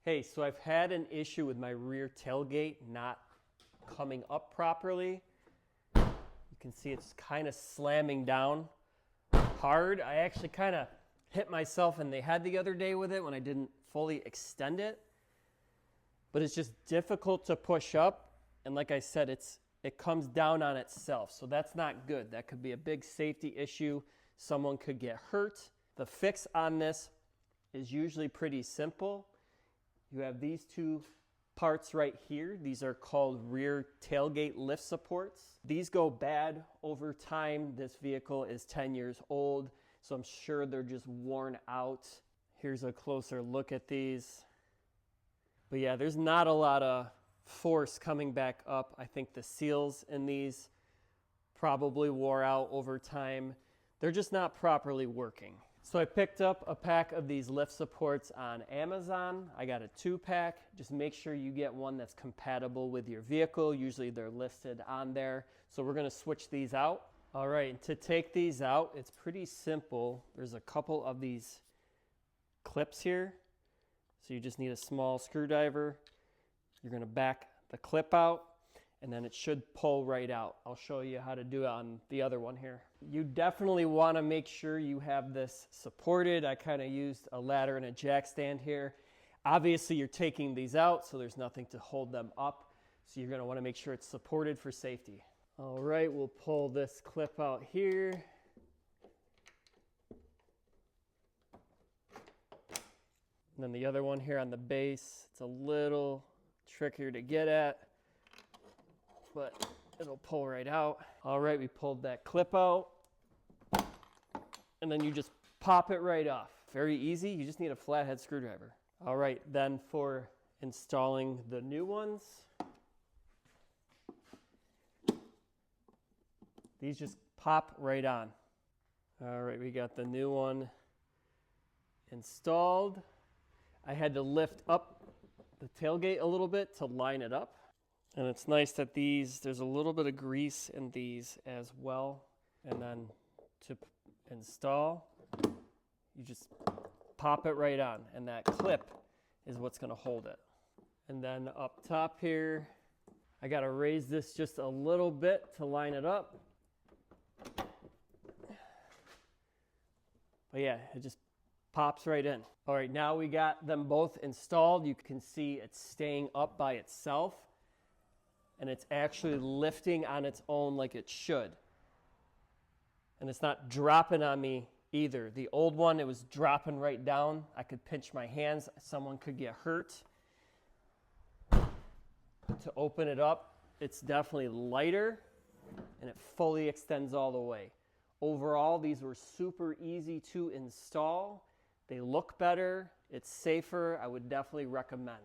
Hey, so I've had an issue with my rear tailgate not coming up properly. You can see it's kind of slamming down hard. I actually kind of hit myself in the head the other day with it when I didn't fully extend it. But it's just difficult to push up. And like I said, it comes down on itself. So that's not good. That could be a big safety issue. Someone could get hurt. The fix on this is usually pretty simple. You have these two parts right here. These are called rear tailgate lift supports. These go bad over time. This vehicle is 10 years old, so I'm sure they're just worn out. Here's a closer look at these. But yeah, there's not a lot of force coming back up. I think the seals in these probably wore out over time. They're just not properly working. So I picked up a pack of these lift supports on Amazon. I got a 2-pack. Just make sure you get one that's compatible with your vehicle. Usually they're listed on there. So we're gonna switch these out. All right, to take these out, it's pretty simple. There's a couple of these clips here. So you just need a small screwdriver. You're gonna back the clip out, and then it should pull right out. I'll show you how to do it on the other one here. You definitely wanna make sure you have this supported. I kinda used a ladder and a jack stand here. Obviously you're taking these out, so there's nothing to hold them up. So you're gonna wanna make sure it's supported for safety. All right, we'll pull this clip out here. And then the other one here on the base, it's a little trickier to get at, but it'll pull right out. All right, we pulled that clip out, and then you just pop it right off. Very easy, you just need a flathead screwdriver. All right, then for installing the new ones, these just pop right on. All right, we got the new one installed. I had to lift up the tailgate a little bit to line it up. And it's nice that there's a little bit of grease in these as well. And then to install, you just pop it right on, and that clip is what's gonna hold it. And then up top here, I gotta raise this just a little bit to line it up. But yeah, it just pops right in. All right, now we got them both installed. You can see it's staying up by itself, and it's actually lifting on its own like it should. And it's not dropping on me either. The old one, it was dropping right down. I could pinch my hands. Someone could get hurt. To open it up, it's definitely lighter, and it fully extends all the way. Overall, these were super easy to install. They look better. It's safer. I would definitely recommend.